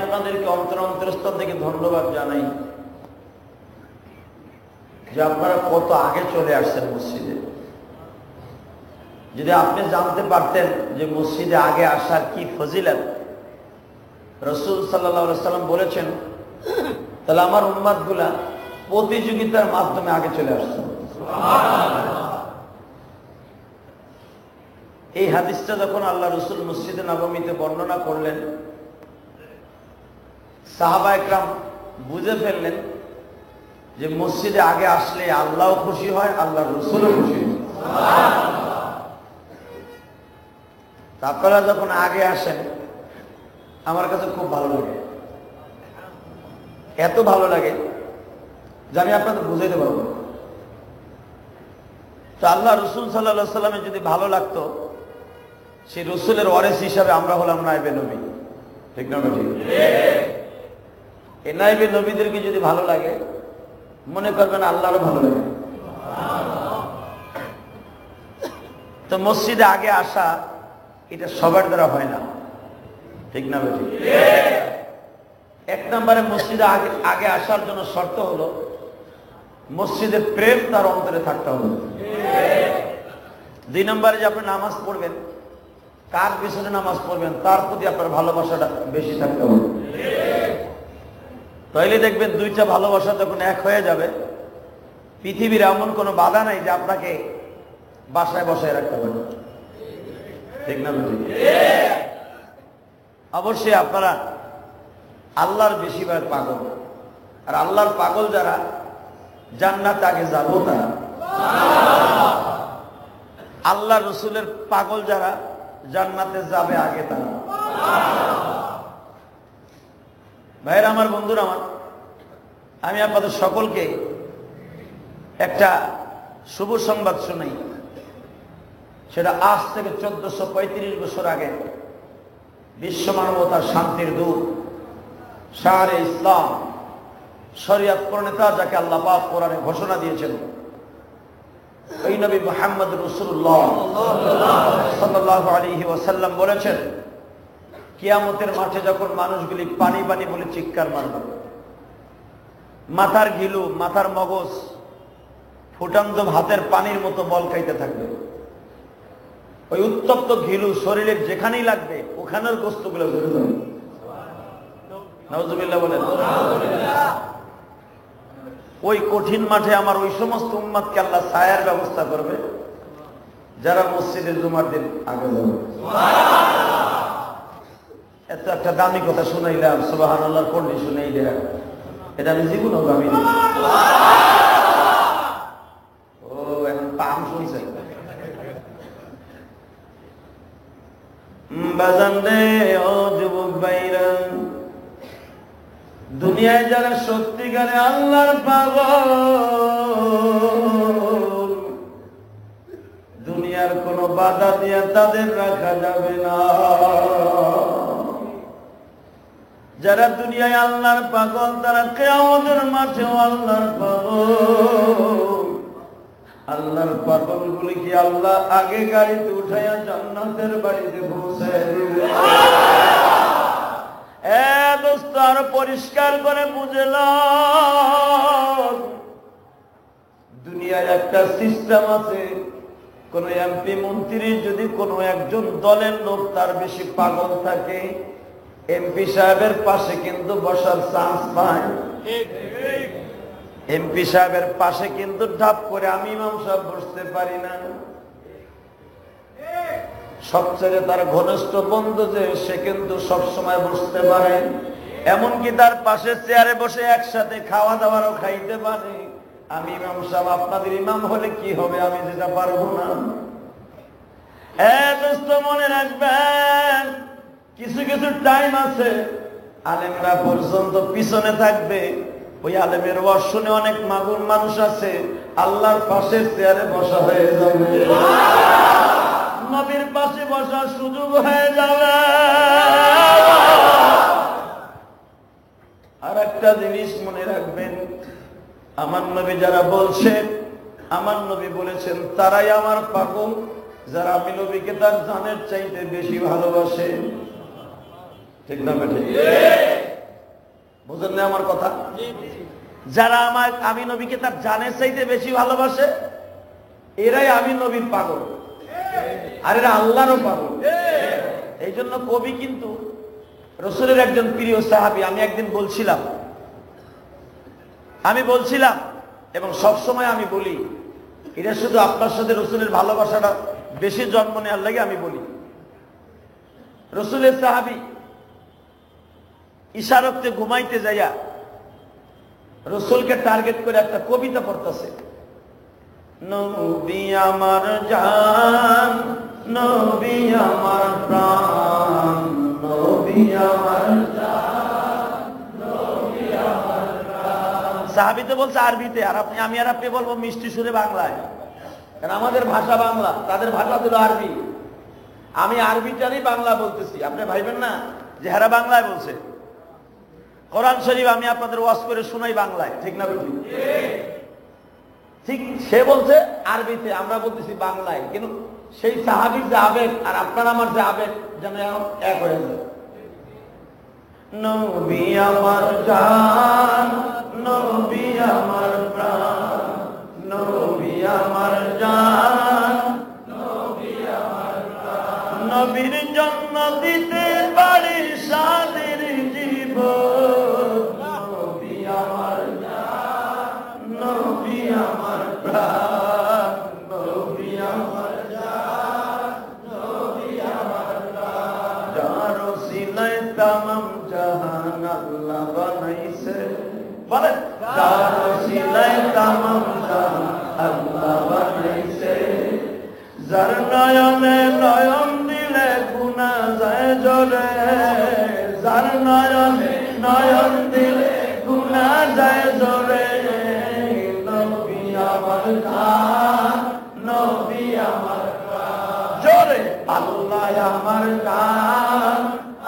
আপনাদেরকে অন্তরস্থল থেকে ধন্যবাদ জানাই যে আপনারা কত আগে চলে আসছেন মসজিদে। যদি আপনি জানতে পারতেন যে মসজিদে আগে আসার কি ফজিলত রাসূল সাল্লাল্লাহু আলাইহি সাল্লাম বলেছেন, তাহলে আমার উম্মতগুলা প্রতিযোগিতার মাধ্যমে আগে চলে আসছে। এই হাদিসটা যখন আল্লাহ রাসূল মসজিদে নববীতে বর্ণনা করলেন, সাহাবা একরাম বুঝে ফেললেন যে মসজিদে আগে আসলে আল্লাহও খুশি হয়, আল্লাহর রাসূলও খুশি হয়। আপনারা যখন আগে আসেন আমার কাছে খুব ভালো লাগে, এত ভালো লাগে যে আমি আপনাদের বুঝাইতে পারবো। তো আল্লাহ রাসূল সাল্লাল্লাহু আলাইহি সাল্লামের যদি ভালো লাগতো, সেই রাসূলের ওয়ারিস হিসাবে আমরা হলাম নায়েবে নবী, ঠিক না? ঠিক। এই নায়েবে নবীদেরকে যদি ভালো লাগে, মনে করবেন আল্লাহরও ভালো লাগে। তো মসজিদে আগে আসা এটা সবার দ্বারা হয় না, ঠিক না? ঠিক। এক নম্বরে মসজিদে আগে আসার জন্য শর্ত হলো মসজিদের প্রেম তার অন্তরে থাকতে হবে। দুই নম্বরে যে আপনি নামাজ পড়বেন, কার পিছনে নামাজ পড়বেন তার প্রতি আপনার ভালোবাসাটা বেশি থাকতে হবে। তাইলে দেখবেন দুইটা ভালোবাসা যখন এক হয়ে যাবে, পৃথিবীর এমন কোনো বাধা নাই যে আপনাকে বাসায় বসায় রাখতে পারে, ঠিক না? অবশ্যই আপনারা আল্লাহর বেশিরভাগ পাগল, আর আল্লাহর পাগল যারা জান্নাতে আগে যাবো তারা, আল্লাহ রসুলের পাগল যারা জান্নাতে যাবে আগে তারা। ভাইয়েরা আমার, বন্ধুরা আমার, আমি আপনাদের সকলকে একটা শুভ সংবাদ শোনাই। সেটা আজ থেকে 1435 বছর আগে বিশ্ব মানবতার শান্তির দূত, শাহরে ইসলাম, শরিয়ত প্রণেতা, যাকে আল্লাহ পাক কোরআনে ঘোষণা দিয়েছেন, ওই নবী মুহাম্মদ রাসূলুল্লাহ সাল্লাল্লাহু আলাইহি ওয়াসাল্লাম বলেছেন, কিয়ামতের মাঠে যখন মানুষগুলি পানি পানি বলে চিৎকার মারবে, মাথার ঘিলু, মাথার মগজ ফুটান্ত ভাতের পানির মতো বল খাইতে থাকবে। ওই উত্তপ্ত ঘিলু শরীরের যেখানেই লাগবে ওখানের গোস্তগুলো ধরে যাবে। নাউজুবিল্লাহ বলেন। ওই কঠিন মাঠে আমার ওই সমস্ত উম্মতকে আল্লাহ ছায়ার ব্যবস্থা করবে যারা মসজিদে জুমার দিন আগে যাবে। এত একটা দামি কথা শুনাইলাম, সুবহানাল্লাহর কন্ডি শুনাইলাম, এটা আমি জীবনও ভাবিনি। ও এখন পাম শুনছে বাজান রে, ও যুবক ভাইরা, দুনিয়ায় যারা সত্যিকারে আল্লাহর পাগল, দুনিয়ার কোন বাধা দিয়ে তাদের রাখা যাবে না। যারা দুনিয়ায় আল্লাহর পাগল তারা কিয়ামতের মাঠেও আল্লাহর পাগল। আল্লাহর পাগলগুলি কি আল্লাহ আগে গাড়িতে উঠাইয়া জান্নাতের বাড়িতে পৌঁছায় দিবে। দোস্ত, আরো পরিষ্কার করে বুঝলাম, দুনিয়ায় একটা সিস্টেম আছে, কোন এমপি মন্ত্রী যদি কোনো একজন দলের লোক তার বেশি পাগল থাকে, এমপি সাহেবের পাশে কিন্তু বসার চান্স পায়। এমপি সাহেবের পাশে কিন্তু ঢাপ করে আমি ইমাম সাহেব বসতে পারি না। সবচেয়ে তার ঘনিষ্ঠ বন্ধু যে, সে কিন্তু সবসময় বসতে পারে, এমনকি তার পাশে চেয়ারে বসে একসাথে খাওয়া দাওয়ারও খাইতে পারে। আমি ইমাম সাহেব, আপনাদের ইমাম হলে কি হবে, আমি যেটা পারবো না। দোস্ত, মনে রাখবেন, কিছু কিছু টাইম আছে আলেমরা পর্যন্ত পিছনে থাকবে। ওই আলেমের ওয়াজ শুনে অনেক মাগুর মানুষ আছে আল্লাহর পাশে চেয়ারে বসা হয়ে যাবে, নবীর পাশে বসার সুযোগ হয়ে যাবে। আর একটা জিনিস মনে রাখবেন, আমার নবী যারা বলছেন, আমার নবী বলেছেন তারাই আমার পাগল যারা আমি নবীকে তার জানের চাইতে বেশি ভালোবাসে। ঠিক না বেঠে? বুঝেন না আমার কথা? যারা আমি নবীকে তার জানের চাইতে বেশি ভালোবাসে, এরাই আমি নবীর পাগল, আর এরা আল্লাহরও পাগল। এই জন্য কবি কিন্তু রসুলের একজন প্রিয় সাহাবী। আমি একদিন বলছিলাম এবং সবসময় আমি বলি, এটা শুধু আপনার সাথে রসুলের ভালোবাসাটা বেশি জন্ম নেওয়ার লাগে আমি বলি। রসুলের সাহাবী ইশারতে ঘুমাইতে যাইয়া রসুলকে টার্গেট করে একটা কবিতা পড়তেছে। নবী আমার জান, নবী আমার প্রাণ, নবী আমার জান, নবী আমার প্রাণ। সাহাবী তো বলছে আরবিতে, আর আমি আর আপনি বলবো মিষ্টি সুরে বাংলায়, কারণ আমাদের ভাষা বাংলা, তাদের ভাষা ছিল আরবি। আমি আরবিটারই বাংলা বলতেছি, আপনি ভাইবেন না যে হেরা বাংলায় বলছে। কোরআন শরীফ আমি আপনাদের ওয়াজ করে শোনাই বাংলায়, ঠিক না বুঝি? ঠিক সে বলছে আরবিতে, আমরা বলতেছি বাংলায়। কিন্তু সেই সাহাবীর যে আবেগ আর আপনার আমার যে আবেগ যেন এক হয়ে যায়। নবী আমার জান, নবী আমার প্রাণ, নবী আমার জান, নবী আমার প্রাণ। নবীর জন্য দিতে পারি সাদের জীবন, নবী আমার জান, নবী আমার প্রাণ, নবী আমার জান, নবী আমার প্রাণ। যার ওসিলায় তামাম জাহান আল্লাহ বানাইছে, বলেন যার ওসিলায় তামাম জাহান আল্লাহ বানাইছে। যার নয়নে নয়ন দিলে গুনাহ যায় জোরে, যার নয়নে নয়ন দিলে গুনাহ যায় জোরে। নবী আমার জান, নবী আমার প্রাণ, জোরে আল্লাহ আমার জান,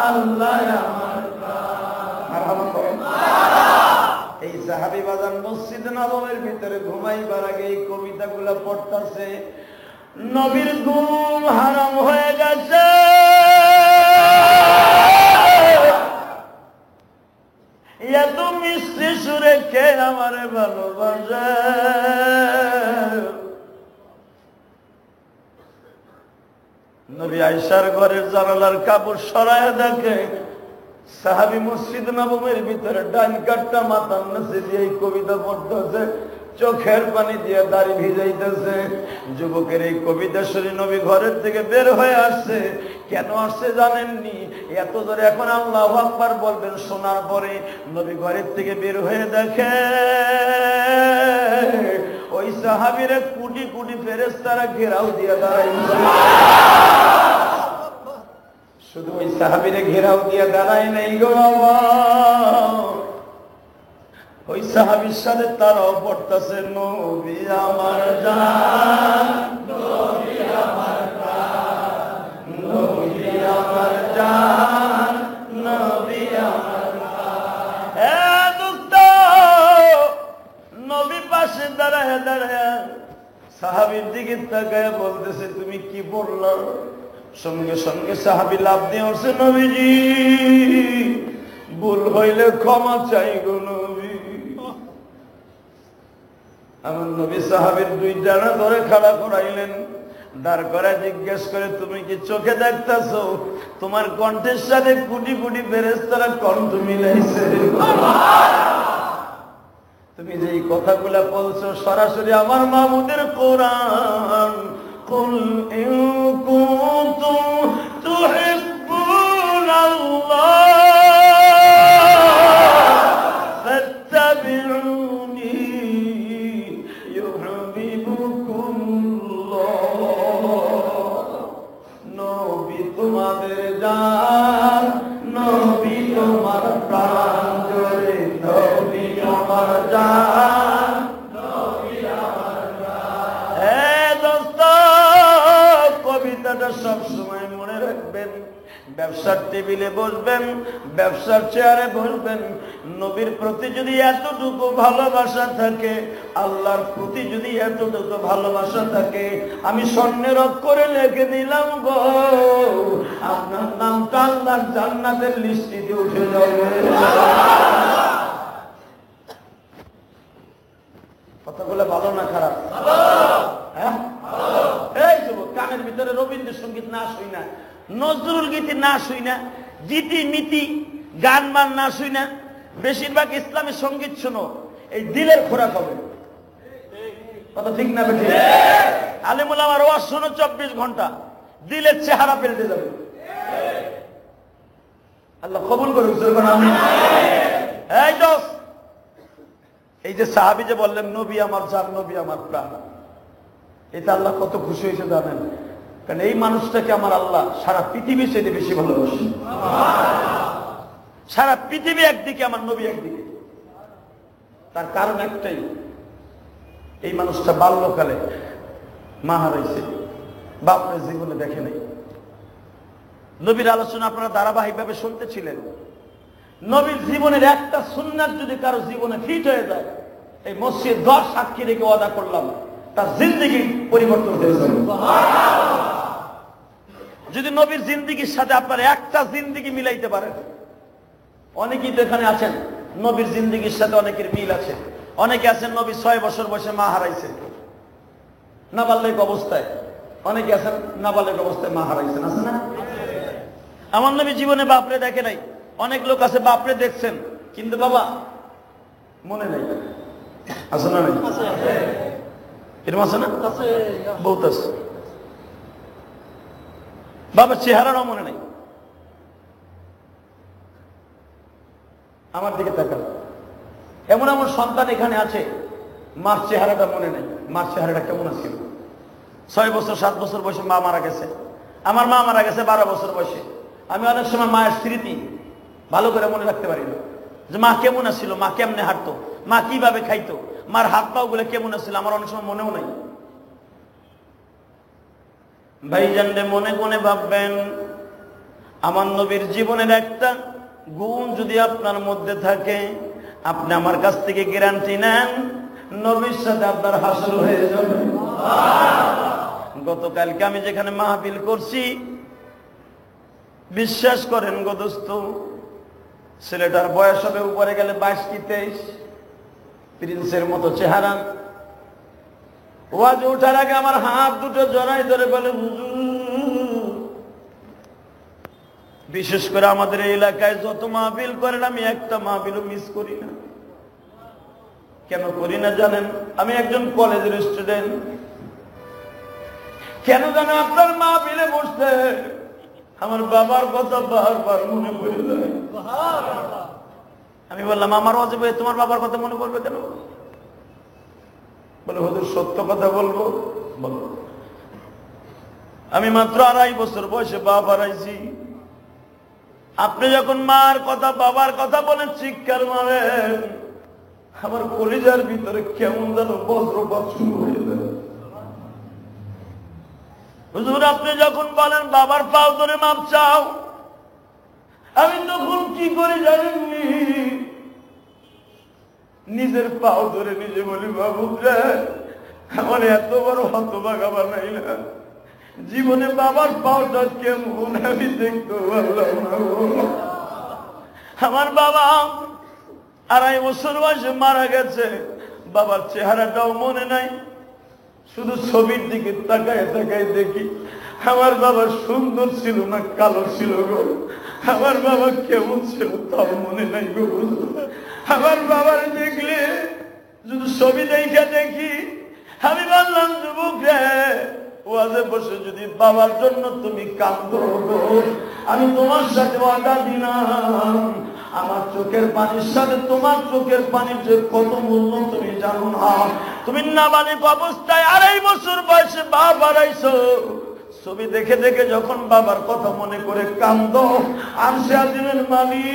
আল্লাহ আমার প্রাণ। এই সাহাবী বাজান মসজিদ নববীর ভিতরে ঘুমাইবার আগে এই কবিতাগুলো পড়তাছে। নবীর ঘুম হারাম হয়ে গেছে, এত মিষ্টি সুরে কে আমারে ভালোবাসে। নবী আয়েশার ঘরের জানালার কাপড় সরায় দেখে সাহাবী মসজিদ নববীর ভিতরে ডান কাটটা মাথার নিচে দিয়ে এই কবিতা পড়তেছে, চোখের পানি দিয়ে দাড়ি ভিজাইতেছে। যুবকের এই কবিতা শুনে নবী ঘরের থেকে বের হয়ে আসছে। কেন আসছে জানেননি? এত জোরে এখন আল্লাহু আকবার বলবেন শোনার পরে নবী ঘরের থেকে বের হয়ে দেখে ওই সাহাবীরে কোটি কোটি ফেরেশতারা ঘেরাও দিয়ে দাঁড়াইছে। শুধু ওই সাহাবীরে ঘেরাও দিয়ে দাঁড়ায় নাই গো বাবা, ওই সাহাবীর সাথে তারাও পড়তেছে নবী আমার জান, নবী আমার প্রাণ, নবী আমার জান, নবী আমার প্রাণ। এ দোস্ত, নবী পাশে দাঁড়ায় দাঁড়ায় সাহাবীর দিকে তাকায় বলতেছে তুমি কি পড়লা? সঙ্গে সঙ্গে সাহাবী লাফ দিয়ে উঠছে, নবীজি ভুল হইলে ক্ষমা চাই গো নবী। আমার নবী সাহাবীর দুই ডানা ধরে খাড়া করাইলেন, দাঁড় করায় জিজ্ঞেস করে তুমি কি চোখে দেখতেছো? তোমার কণ্ঠের সাথে কোটি কোটি ফেরেশতারা কণ্ঠ মিলাইছে। তুমি যে এই কথাগুলা বলছো সরাসরি আমার মাহমুদের কোরআন। কুল ইন কুনতুম তুহিব্বুনাল্লাহ ফাত্তাবিউনি ইউহিব্বুকুমুল্লাহ। নবী তোমাদের জান, নবী তোমার প্রাণ, জোরে নবী আমার জান, নবী আমার প্রাণ। হে দোস্ত, কবিতাটা সব সময় মনে থাকবেন, ব্যবসার টেবিলে বসবেন, ব্যবসার চেয়ারে বসবেন, নবীর প্রতি যদি এতটুকু ভালোবাসা থাকে, আল্লাহর প্রতি যদি এতটুকু ভালোবাসা থাকে, আমি স্বর্ণের অক্ষরে লিখে দিলাম গো, আপনার নামটা আল্লাহর জান্নাতের লিস্টিতে উঠে যাবে। কথাগুলো ভালো না খারাপ? হ্যাঁ, এই যুবক, কানের ভিতরে রবীন্দ্রসঙ্গীত না শুই না, নজরুল গীতি না শুই না, গীতি মিতি গান মান না শুই না, বেশিরভাগ ইসলামী সঙ্গীত শুনো, এই দিলের খোরাক হবে। কথা ঠিক না বেঠিক? আলিমুল আমার ওয়াজ শোনো 24 ঘন্টা, দিলের চেহারা পেল্টে যাবে। আল্লাহ কবুল করুক। এই দোস্ত, এই যে সাহাবী যে বললেন নবী আমার জান, নবী আমার প্রাণ, এটা আল্লাহ কত খুশি হয়েছে জানেন? কারণ এই মানুষটাকে আমার আল্লাহ সারা পৃথিবীর চাইতে বেশি ভালোবাসে। সারা পৃথিবী একদিকে, আমার নবী একদিকে। তার কারণ একটাই, এই মানুষটা বাল্যকালে মা হারাইছে, বাপরে জীবনে দেখে নাই। নবীর আলোচনা আপনারা ধারাবাহিকভাবে শুনতেছিলেন। নবীর জীবনের একটা সুন্নাত যদি কারো জীবনে ফিট হয়ে যায়, এই মসজিদ 10 সাক্ষী রেখে ওয়াদা করলাম, তার জিন্দেগি পরিবর্তন হয়ে যাবে। যদি নবীর জিন্দেগির সাথে আপনার একটা জিন্দেগি মিলাইতে পারেন, অনেকেই তো এখানে আছেন নবীর জিন্দেগির সাথে অনেকের মিল আছে। অনেকে আছেন নবী 6 বছর বয়সে মা হারাইছে, নাবালিক অবস্থায়। অনেকে আছেন নাবালিক অবস্থায় মা হারাইছেন, আছে না? আমার নবী জীবনে বাপরে দেখে নাই। অনেক লোক আছে বাপরে দেখছেন, কিন্তু বাবা মনে নাই। আছে না? এরকম আছে না? বহুত আছে। বাবার চেহারাও মনে নাই। আমার দিকে তাকান, এমন এমন সন্তান এখানে আছে, মার চেহারাটা মনে নেই। মার চেহারাটা কেমন আছে? 6 বছর 7 বছর বয়সে মা মারা গেছে। আমার মা মারা গেছে 12 বছর বয়সে। আমি অনেক সময় মায়ের স্মৃতি ভালো করে মনে রাখতে পারি না, যে মা কেমন ছিল, মা কেমনে হাঁটতো, মা কিভাবে খাইতো, মার হাত পাও গুলো কেমন ছিল, আমার অনেক সময় মনেও নাই। ভাইজান রে, মনে মনে ভাববেন, আমার নবীর জীবনের একটা গুণ যদি আপনার মধ্যে থাকে, আপনি আমার কাছ থেকে গ্যারান্টি নেন, নবীর সাথে আপনার হাসর হয়ে যাবে। গতকালকে আমি যেখানে মাহফিল করছি, বিশ্বাস করেন গো দোস্ত, ছেলেটার বয়স হবে উপরে গেলে 22 কি 23, প্রিন্সের মতো চেহারা। ওয়াজ ওঠার আগে আমার হাত দুটো জড়াই ধরে বলে, হুজুর, বিশেষ করে আমাদের এই এলাকায় যত মাহফিল করেন, আমি একটা মাহফিলও মিস করি না। কেন করি না জানেন? আমি একজন কলেজের স্টুডেন্ট। কেন জানে আপনার মাহফিলে বসতে আমার বাবার কথা বারবার মনে পড়ে যায়। আমি বললাম, আমার ওয়াজে তোমার বাবার কথা মনে পড়বে কেন? বলে, হুজুর সত্য কথা বলবো। বলবো, আমি মাত্র 2.5 বছর বয়সে বাপ হারাইছি। আপনি যখন মার কথা, বাবার কথা বলেন, চিৎকার মারেন, আমার কলিজার ভিতরে কেমন যেন বজ্রপাত শুরু হয়ে যায়। হুজুর, আপনি যখন বলেন বাবার পাও ধরে মাপ চাও, আমি তখন কি করে জানেননি, নিজের পাও ধরে নিজে বলি, বাবু রে, আমার এত বড় হতভাগা বানাইলেন, জীবনে বাবার পাওটা কেমন আমি দেখতে পারলাম না। আমার বাবা 2.5 বছর বয়সে মারা গেছে, বাবার চেহারাটাও মনে নাই, শুধু ছবির দিকে তাকায় তাকায় দেখি আমার বাবা সুন্দর ছিল না কালো ছিল গো, আমার বাবা কেমন ছিল তাও মনে নাই গো। আমার বাবার দেখলে শুধু ছবি দেখে দেখি। আমি বললাম, যুবক রে, ওয়াজে বসে যদি বাবার জন্য তুমি কাঁদো, আমি তোমার সাথে ওয়াদা দিলাম, আমার চোখের পানির সাথে তোমার চোখের পানির যে কত মূল্য তুমি জানো না। তুমি নাবালিক অবস্থায় 2.5 বছর বয়সে বাপ হারাইছো, ছবি দেখে দেখে যখন বাবার কথা মনে করে কাঁদো, আরশে আজিমের মালিক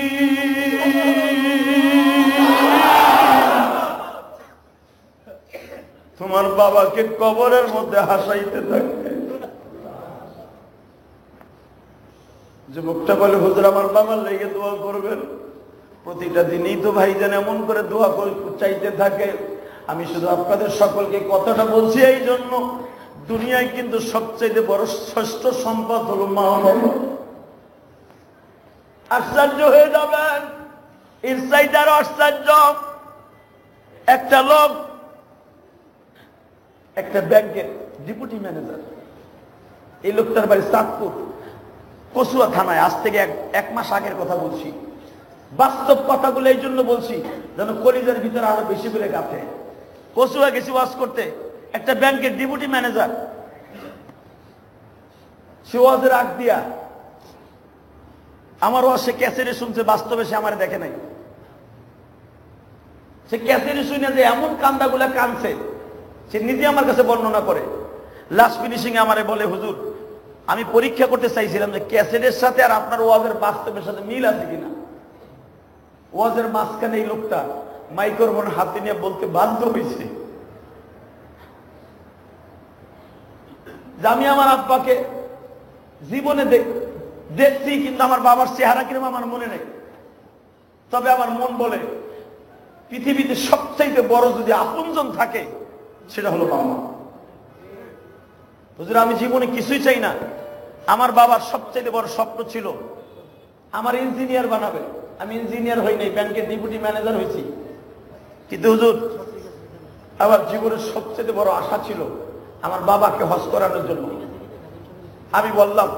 তোমার বাবাকে কবরের মধ্যে হাসাইতে থাকে। যুবকটা বলে, হুজুর আমার বাবার লেগে দোয়া করবেন। প্রতিটা দিনই তো ভাইজান এমন করে দোয়া চাইতে থাকে। আমি শুধু আপনাদের সকলকে কথাটা বলছি এই জন্য, দুনিয়ায় কিন্তু সবচেয়ে বড় শ্রেষ্ঠ সম্পদ হলো মা বাবা। আশ্চর্য হয়ে যাবেন, এর চাইতে আরো আশ্চর্য, একটা লোক একটা ব্যাংকের ডেপুটি ম্যানেজার। এই লোকটার বাড়ি চাঁদপুর কচুয়া থানায়। আজ থেকে এক মাস আগের কথা বলছি। বাস্তব কথাগুলো এই জন্য বলছি যেন কলিজার ভিতরে আরো বেশি করে গাঁথে। কচুয়া গেছি ওয়াজ করতে, একটা ব্যাংকের ডেপুটি ম্যানেজার। সে ওয়াজের আগ দিয়া আমার ওয়াজ সে ক্যাসেটে শুনছে, বাস্তবে সে আমার দেখে নাই। সে ক্যাসেটে শুনে যে এমন কান্দাগুলা কানছে, সে নিজে আমার কাছে বর্ণনা করে। লাস্ট ফিনিশিং আমারে বলে, হুজুর আমি পরীক্ষা করতে চাইছিলাম যে ক্যাসেটের সাথে আর আপনার ওয়াজের বাস্তবের সাথে মিল আছে কিনা। ওয়াজের মাঝখানে এই লোকটা মাইক্রোফোন হাতে নিয়ে বলতে বাধ্য হয়েছে যে আমি আমার আব্বাকে জীবনে দেখছি, কিন্তু আমার বাবার চেহারা কিরকম আমার মনে নেই। তবে আমার মন বলে পৃথিবীতে সবচাইতে বড় যদি আপনজন থাকে সেটা হলো বাবা। হুজুর আমি জীবনে কিছুই চাই না, আমার বাবার সবচাইতে বড় স্বপ্ন ছিল আমার ইঞ্জিনিয়ার বানাবে। আমি ইঞ্জিনিয়ার হই নাই, ব্যাংকের ডেপুটি ম্যানেজার হয়েছি। কিন্তু হুজুর আমার জীবনের সবচেয়ে বড় আশা ছিল আমার বাবাকে হজ করানোর জন্য। আমি বললাম,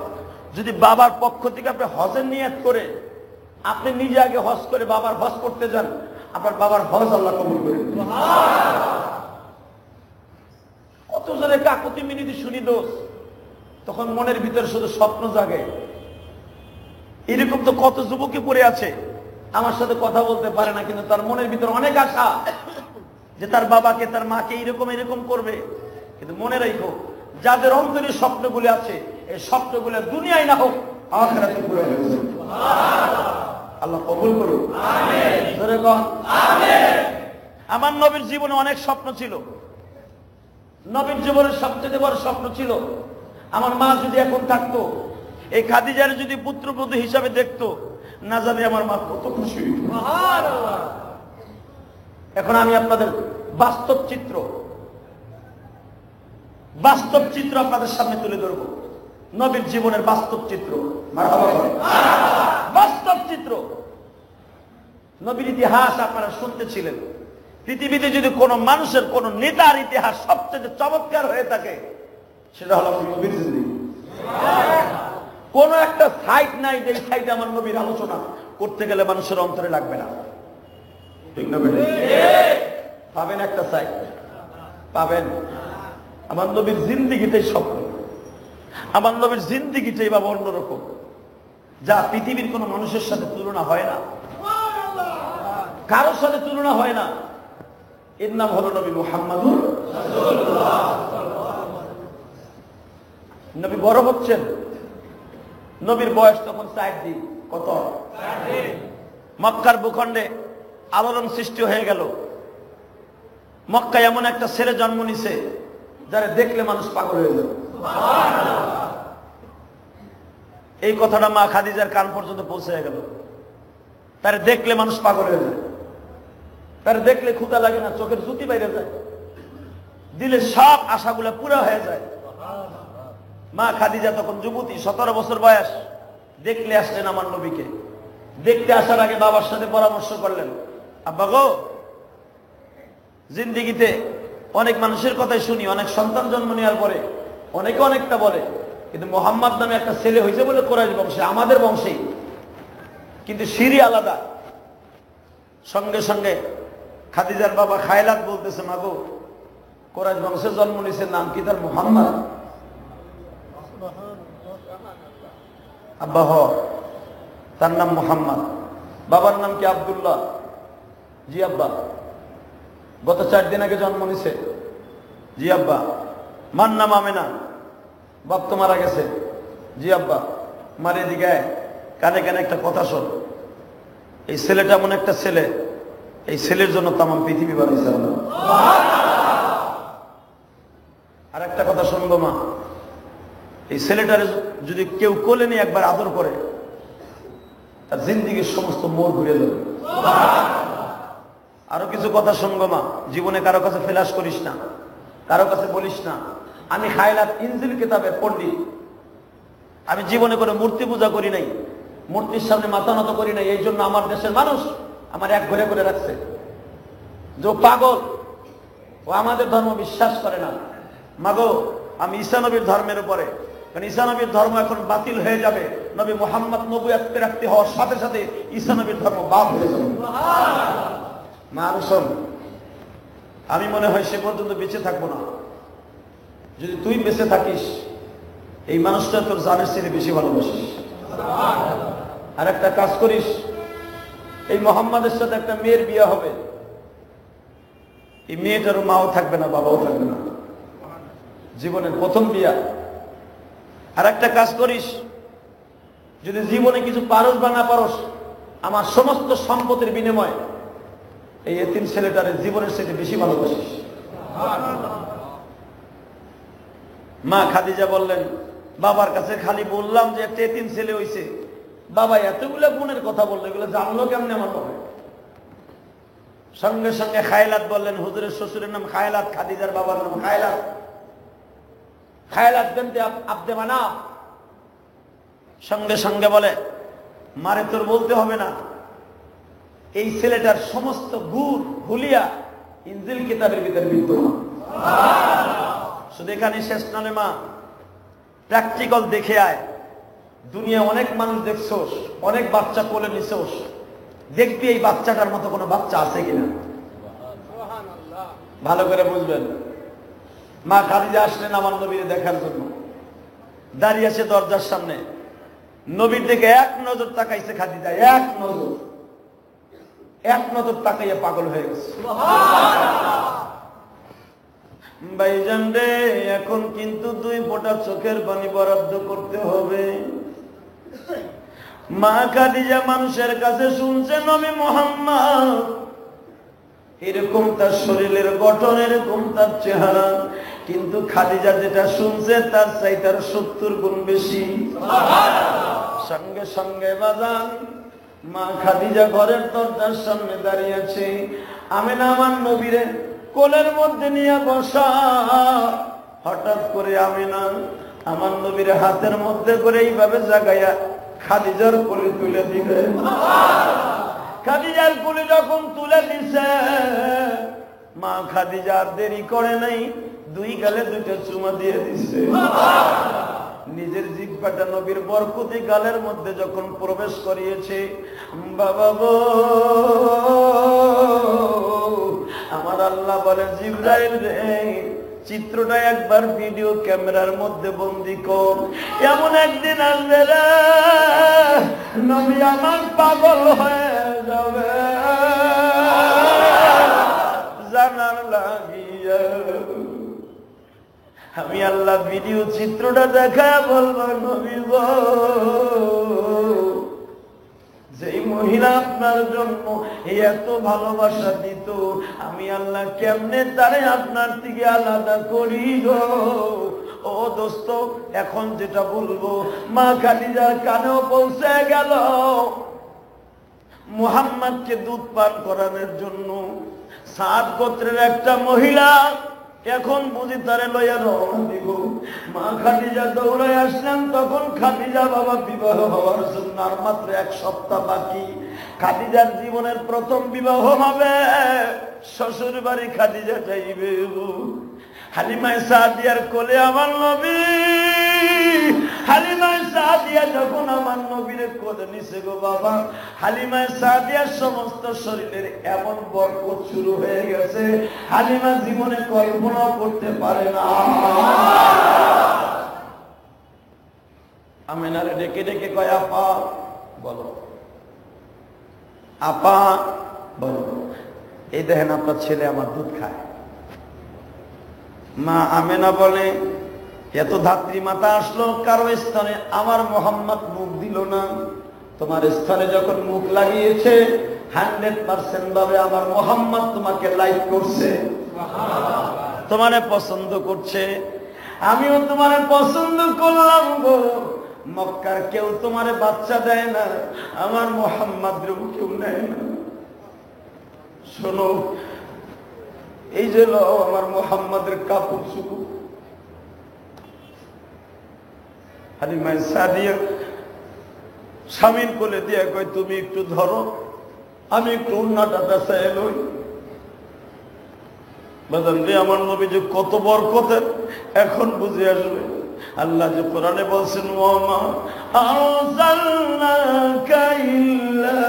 যদি বাবার পক্ষ থেকে আপনি হজের নিয়ত করে আপনি নিজে আগে হজ করে বাবার হজ করতে যান, আপনার বাবার হজ আল্লাহ কবুল করে। কত জনে কাকুতি মিনতি শুনি দোষ, তখন মনের ভিতরে শুধু স্বপ্ন জাগে। এরকম তো কত যুবকই পড়ে আছে আমার সাথে কথা বলতে পারে না, কিন্তু তার মনের ভিতরে অনেক আশা যে তার বাবাকে তার মাকে এরকম এরকম করবে। কিন্তু মনে রাখো, যাদের অন্তরে স্বপ্নগুলি আছে, এই স্বপ্নগুলো দুনিয়ায় না হোক আখিরাতে পুরো হয়ে যাবে। আল্লাহ কবুল করুন, আমিন। জোরে বল আমিন। আমার নবীর জীবনে অনেক স্বপ্ন ছিল। নবীর জীবনের সবচেয়ে বড় স্বপ্ন ছিল আমার মা যদি এখন থাকতো, এই খাদিজার যদি পুত্রবধূ হিসাবে দেখতো, না জানি আমার মা কত খুশি হইত। সুবহানাল্লাহ। এখন আমি আপনাদের বাস্তব চিত্র আপনাদের সামনে তুলে ধরব। নবীর জীবনের বাস্তব চিত্র, বাস্তব চিত্র। নবীর ইতিহাস আপনারা শুনতেছিলেন। পৃথিবীতে যদি কোনো মানুষের কোন নেতার ইতিহাস সবচেয়ে চমৎকার হয়ে থাকে, সেটা হলো নবীর জিন্দেগি। কোন একটা সাইট নাই যে সাইটে আমার নবীর আলোচনা করতে গেলে মানুষের অন্তরে লাগবে না। ঠিক না? পাবেন একটা সাইট, পাবেন। আমার নবীর জিন্দেগিটাই স্বপ্ন, আমার নবীর জিন্দেগিটাই বাবা অন্যরকম, যা পৃথিবীর কোন মানুষের সাথে তুলনা হয় না, কারোর সাথে তুলনা হয় না। এর নাম হলো নবী মুহাম্মাদুর রাসূলুল্লাহ। নবী বড় হচ্ছেন, নবীর বয়স তখন 4 দিন। কত? 4 দিন। মক্কার ভূখণ্ডে আলোড়ন সৃষ্টি হয়ে গেল। মক্কায় এমন একটা ছেলে জন্ম নিছে যারা দেখলে মানুষ পাগল হয়ে যাবে। এই কথাটা মা খাদিজার কান পর্যন্ত পৌঁছে গেল। তার দেখলে মানুষ পাগল হয়ে যায়, তার দেখলে ক্ষুধা লাগে না, চোখের জুতি বাইরে যায়, দিলে সব আশাগুলো পুরা হয়ে যায়। মা খাদিজা তখন যুবতী, 17 বছর বয়স। দেখলে আসলেন আমার নবীকে। দেখতে আসার আগে বাবার সাথে পরামর্শ করলেন, আব্বা গো, জিন্দেগিতে অনেক মানুষের কথাই শুনি, অনেক সন্তান জন্ম নেওয়ার পরে অনেকে অনেকটা বলে, কিন্তু মোহাম্মদ নামে একটা ছেলে হয়েছে বলে কোরাইশ বংশে, আমাদের বংশেই, কিন্তু সিরি আলাদা। সঙ্গে সঙ্গে খাদিজার বাবা খায়লাত বলতেছে, মা গো, কোরাইশ বংশে জন্ম নিয়েছে, নাম কি তার? মোহাম্মদ। আব্বা হ, তার নাম মোহাম্মদ। বাবার নাম কি? আব্দুল্লাহ। জি আব্বা। গত 4 দিন আগে জন্ম নিছে। জি আব্বা। মার নাম আমেনা। বাপ তো মারা গেছে। জি আব্বা। মারে দিকে কানে কানে একটা কথা শোন, এই ছেলেটা এমন একটা ছেলে, এই ছেলের জন্য তামাম পৃথিবী বানাইছে আল্লাহ। আর একটা কথা শুনবো মা, এই ছেলেটার যদি কেউ কোলে নিয়ে একবার আদর করে, তার জিন্দিগির সমস্ত মোড় ঘুরে যাবে। আরো কিছু কথা শুনবো মা, জীবনে কারো কাছে ফেলাস করিস না, কারো কাছে বলিস না আমি খায়লাত ইনজিল কিতাবের পণ্ডিত, আমি জীবনে কোনো মূর্তি পূজা করি নাই, মূর্তির সামনে মাথা নত করি নাই, এই জন্য আমার দেশের মানুষ আমার এক ঘরে করে রাখছে। যে পাগল, ও আমাদের ধর্ম বিশ্বাস করে না। মাগো, আমি ঈসা নবীর ধর্মের উপরে, কারণ ঈসা নবীর ধর্ম এখন বাতিল হয়ে যাবে। নবী মুহাম্মদ নবুয়ত প্রাপ্তি হওয়ার সাথে সাথে ঈসা নবীর ধর্ম বাদ হয়ে যাবে। মা শোন, আমি মনে হয় সে পর্যন্ত বেঁচে থাকবো না। যদি তুই বেঁচে থাকিস, এই মানুষটা তোর জানের চেয়ে বেশি ভালোবাসিস। আর একটা কাজ করিস, এই মোহাম্মদের সাথে একটা মেয়ের বিয়ে হবে, এই মেয়েটার মাও থাকবে না, বাবাও থাকবে না, জীবনের প্রথম বিয়া। আর একটা কাজ করিস, যদি জীবনে কিছু পারস বা না পারস, আমার সমস্ত সম্পত্তির বিনিময়ে এই এতিম ছেলেটার জীবনের সাথে বেশি ভালোবাসিস। মা খাদিজা বললেন, বাবার কাছে খালি বললাম যে একটা এতিম ছেলে হইছে, বাবা এতগুলো গুণের কথা বললো, এগুলো জানলো কেমনে আমার বাবা? সঙ্গে সঙ্গে খায়লাত বললেন, হুজুরের শ্বশুরের নাম খায়লাত, খাদিজার বাবার নাম খায়লাত, খায়লাত বিনতে আব্দে মানাফ। সঙ্গে সঙ্গে বলে, মারে তোর বলতে হবে না, এই ছেলেটার সমস্ত গুণ হুলিয়া ইনজিল কিতাবের ভিতরে বিদ্যমান। শুধু এখানে শেষ নয় মা, প্র্যাকটিক্যাল দেখে আয়। দুনিয়া অনেক মানুষ দেখছোস, অনেক বাচ্চা কোলে নিছোস, দেখবি এই বাচ্চাটার মতো কোনো বাচ্চা আছে কিনা। ভালো করে বুঝবেন। মা খাদিজা আসলেন আমার নবীরে দেখার জন্য, দাঁড়িয়ে আছে দরজার সামনে, নবীর দিকে এক নজর তাকাইছে খাদিজা, এক নজর তাকাইয়া পাগল হয়ে গেছে। ভাইজান রে, এখন কিন্তু 2 ফোঁটা চোখের পানি বরাদ্দ করতে হবে। মা খাদিজা মানুষের কাছে শুনছে নবী মুহাম্মদ এরকম, তার শরীরের গঠন এরকম, তার চেহারা, কিন্তু খাদিজা যেটা শুনছে তার চাইতে 70 গুণ বেশি। সঙ্গে সঙ্গে বাজান মা খাদিজা ঘরের দরজার সামনে দাঁড়িয়ে আছে। আমিনা আমার নবীরে কোলের মধ্যে নিয়ে বসা। হঠাৎ করে আমিনা আমার নবীর হাতের মধ্যে করে এইভাবে জাগাইয়া খাদিজার কোলে তুলে দিবে। খাদিজার কোলে যখন তুলে দিছে, মা খাদিজা আর দেরি করে নাই, 2 গালে 2টা চুমা দিয়ে দিছে। নিজের জিহ্বাটা নবীর বরকতি গালের মধ্যে যখন প্রবেশ করিয়েছে, বাবা গো, আমার আল্লাহ বলে, জিবরাইল রে, চিত্রটা একবার ভিডিও ক্যামেরার মধ্যে বন্দি কর। এমন একদিন আসবে রে, নবী আমার পাগল হয়ে যাবে জানার লাগিয়া। আমি আল্লাহ ভিডিও চিত্রটা দেখা বলবো, নবী গো, যেই মহিলা আপনার জন্য এত ভালোবাসা দিত, আমি আল্লাহ কেমনে তারে আপনার থেকে আলাদা করি গো। ও দোস্ত, এখন যেটা বলবো মা খাদিজার কানেও পৌঁছে গেল। মুহাম্মদকে দুধ পান করানোর জন্য সাদ গোত্রের একটা মহিলা এখন বুঝি তারে লইয়া রওনা দিব। মা খাদিজা দৌড়ায় আসলেন। তখন খাদিজা বাবা বিবাহ হওয়ার জন্য আর মাত্র 1 সপ্তাহ বাকি। খাদিজার জীবনের প্রথম বিবাহ হবে, শ্বশুর বাড়ি খাদিজা যাইবে। হালিমায়ে সাদিয়ার কোলে আমার নবী, হালিমায়ে সাদিয়া যখন আমার নবীরে কোলে নিছে গো বাবা, হালিমায়ে সাদিয়ার সমস্ত শরীরের এমন বরকত শুরু হয়ে গেছে, হালিমা জীবনে কল্পনা করতে পারে না। আমিনারে ডেকে ডেকে কয়, আপা বলো, আপা বলো, এই দেখেন আপনার ছেলে আমার দুধ খায়। মা আমেনা বলে, এত ধাত্রী মাতা আসলো কারো স্থানে, আমার মোহাম্মদ মুখ দিল না। তোমার স্থানে যখন মুখ লাগিয়েছে, 100% ভাবে আমার মোহাম্মদ তোমাকে লাইক করছে, তোমারে পছন্দ করছে। আমিও তোমারে পছন্দ করলাম গো। মক্কার কেউ তোমারে বাচ্চা দেয় না, আমার মুহাম্মদের কেউ নেয় না। শোনো, এই যে লও আমার মুহাম্মদের কাপড় চুপড়। হালিমা সাদিয়া স্বামীর কোলে দিয়ে কয়, তুমি একটু ধরো, আমি একটু উন্নাটা পেঁচায় লই। বাজান রে, আমার নবী যে কত বরকতের এখন বুঝে আসবে। আল্লাহ যে কোরআনে বলছেন, ওমা আরসালনাকা ইল্লা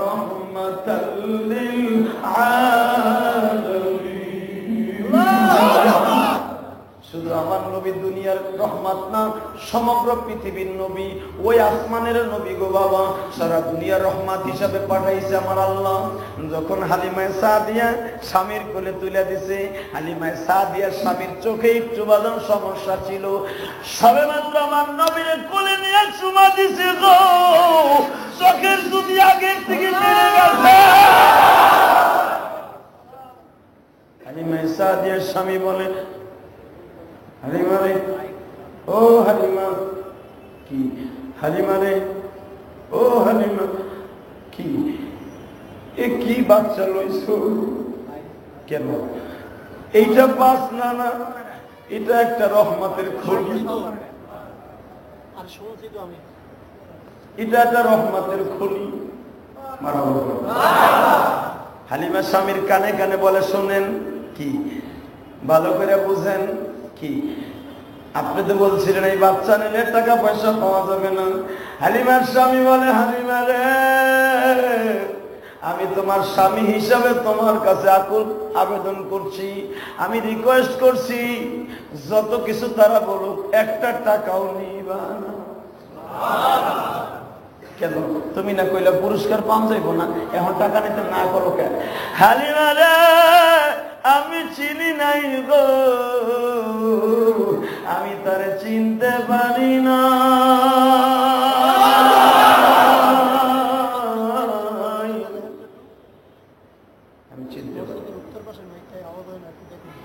রাহমাতাল লিল আলামিন। শুধু আমার নবী দুনিয়ার রহমত না, সমগ্র পৃথিবীর নবী, ওই আসমানের নবী গো বাবা, সারা দুনিয়ার রহমত হিসাবে পাঠাইছে আমার আল্লাহ। যখন হালিমায়ে সাদিয়া স্বামীর কোলে তুলে দিছে, হালিমায়ে সাদিয়ার স্বামীর চোখে একটু বাদাম সমস্যা ছিল, সবেমাত্র আমার নবীর কোলে নিয়ে চুমা দিছে গো, চোখের যদি আগের থেকে নেড়ে গেছে। হালিমায়ে সাদিয়ার স্বামী বলে, হালিমা রে, ও হালিমা, কি হালিমা রে, ও হালিমা, কি এ কি বাচ্চা লইছো? কেন এইটা বাস না, না এটা একটা রহমতের খনি, এটা একটা রহমতের খনি। হালিমা স্বামীর কানে কানে বলে, শোনেন, কি ভালো করে বুঝেন, কি আপনি তো বলছিলেন এই বাচ্চা নিলে টাকা পয়সা পাওয়া যাবে না। হালিমার স্বামী বলে, হালিমা রে, আমি তোমার স্বামী হিসাবে তোমার কাছে আকুল আবেদন করছি, আমি রিকোয়েস্ট করছি, যত কিছু তারা বলুক একটা টাকাও নিবা না। কেন তুমি না কইলা পুরস্কার পাওয়া যাইব না, এখন টাকা নিতে না করো কেন? হালিমা রে, আমি চিনি নাই গো, আমি তারে চিনতে পারি না।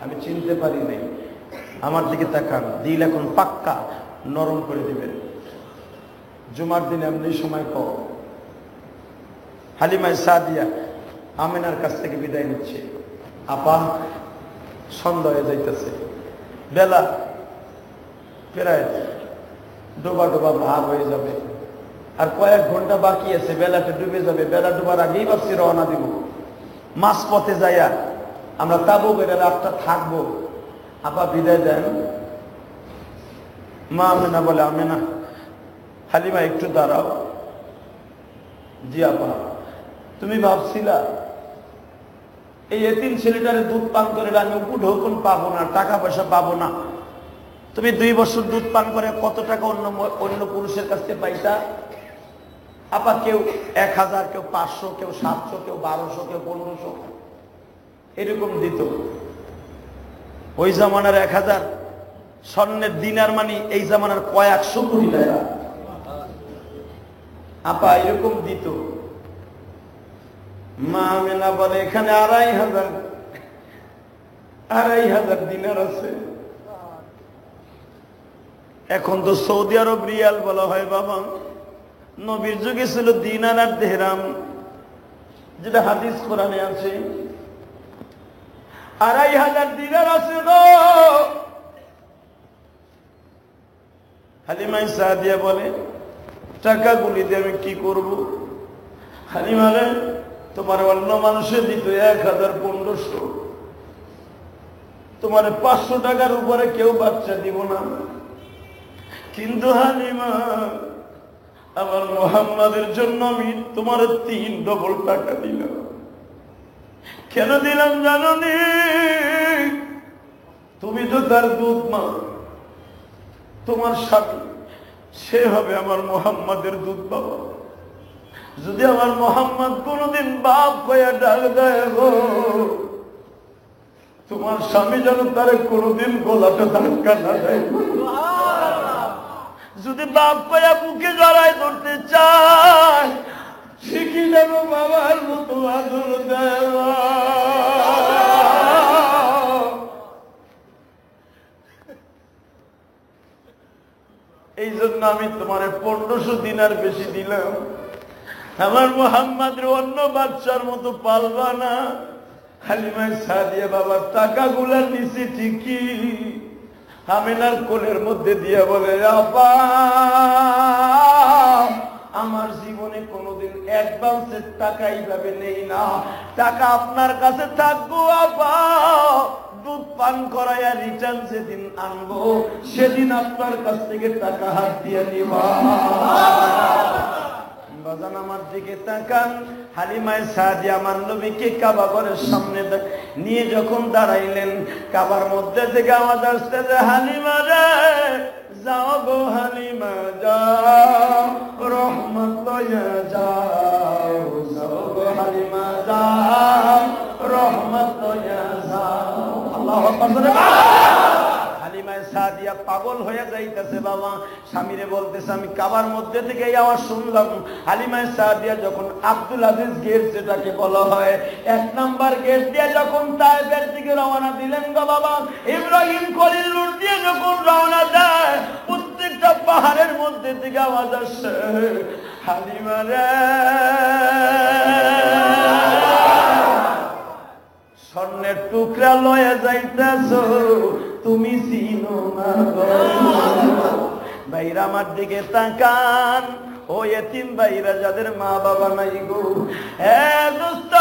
আমি চিনতে পারি নাই। আমার দিকে তাকান, দিল এখন পাক্কা নরম করে দিবেন। জুমার দিন এমনি সময় কম। হালিমায়ে সাদিয়া আমিনার কাছ থেকে বিদায় নিচ্ছে। আপা, সন্ধ্যা হয়ে যাইতেছে, বেলা প্রায় ডোবা ডোবা ভাব হয়ে যাবে, আর কয়েক ঘন্টা বাকি আছে, বেলাটা ডুবে যাবে। বেলা ডুবার আগেই ভাবছি রওনা দিব। মাঝ পথে যাইয়া আমরা তাবু বেড়ে রাতটা থাকবো। আপা বিদায় দেন। মা আমিনা বলে, আমিনা, হালিমা একটু দাঁড়াও। জি আপা, তুমি ভাবছিলা এই এতিম ছেলেটারে দুধ পান করে আমি উঠোকন পাবো না, টাকা পয়সা পাবো না। তুমি 2 বছর দুধ পান করে কত টাকা অন্য পুরুষের কাছ থেকে পাইতা? আপা কেউ 1000, কেউ 500, কেউ 700, কেউ 1200, কেউ 1500 এরকম দিত। ওই জামানার 1000 স্বর্ণের দিনার মানে এই জামানার কয়েকশো কোটি টাকা। আপা এরকম দিত। মা আমিনা বলে, এখানে 2500 দিনার আছে। এখন তো সৌদি আরব রিয়াল বলা হয় বাবা, নবীর যুগে ছিল দিনার আর দেহরাম, যেটা হাদিস কোরআনে আছে। 2500 দিনার আছে গো। হালিমায়ে সাদিয়া বলে, টাকাগুলি দিয়ে আমি কি করব? হালিমা রে, তোমার অন্য মানুষে দিত 1500, তোমার 500 টাকার উপরে কেউ বাচ্চা দিব না। কিন্তু হালিমা, আমার মুহাম্মাদের জন্য আমি তোমার 3 ডবল টাকা দিলাম। কেন দিলাম জানো নি? তুমি তো তার দুধ মা, তোমার স্বামী সে হবে আমার মুহাম্মাদের দুধ বাবা। যদি আমার মুহাম্মদ কোনদিন বাপ কইয়া ডাক দেয় গো, তোমার স্বামী যেন তারে কোনদিন গলাটা ধাক্কা না দেয়। যদি বাপ কইয়া বুকে জড়ায় ধরতে চায়, শিখি যেন বাবার মতো আদর দেয়। এই জন্য আমি তোমার 1500 দিনার বেশি দিলাম। আমার মুহাম্মদের অন্য বাচ্চার মতো পালবা না। হালিমা সাদিয়া বাবার টাকাগুলা নিচে ঠিকই আমিনার কোলের মধ্যে দিয়ে বলে, আপা আমার জীবনে কোনোদিন অ্যাডভান্সের টাকা এইভাবে নেই না, টাকা আপনার কাছে থাকবো আপা, দুধ পান করাইয়া রিটার্ন যেদিন আনবো সেদিন আপনার কাছ থেকে টাকা হাত দিয়ে নিবা। বাজান আমার দিকে তাকান। হালিমা সাদিয়া আমার নবীকে কাবা ঘরের সামনে নিয়ে যখন দাঁড়াইলেন, কাবার মধ্যে থেকে আওয়াজ আসতেছে, হালিমা রে যাও গো হালিমা যাও, রহমত লইয়া যাও, যাও গো হালিমা যাও, রহমত লইয়া যাও। আল্লাহু আকবার। হালিমা সাদিয়া পাগল হয়ে যাইতেছে বাবা, স্বামীরে বলতেছে আমি কাবার মধ্যে থেকে এই আওয়াজ শুনলাম। হালিমা সাদিয়া যখন আব্দুল আজিজ গেট যেটাকে বলা হয় 1 নাম্বার গেট দিয়ে যখন তায়েফের দিকে রওনা দিলেন গো বাবা, ইব্রাহিম খলিল রোড দিয়ে যখন রওনা দেয়, প্রত্যেকটা পাহাড়ের মধ্যে থেকে আওয়াজ আসে, হালিমা রে স্বর্ণের টুকরা লয়ে যাইতেছো, তুমি চিনো না গো। ভাইরা আমার দিকে তাকান, ও এতিম ভাইরা যাদের মা বাবা নাই গো, দোস্ত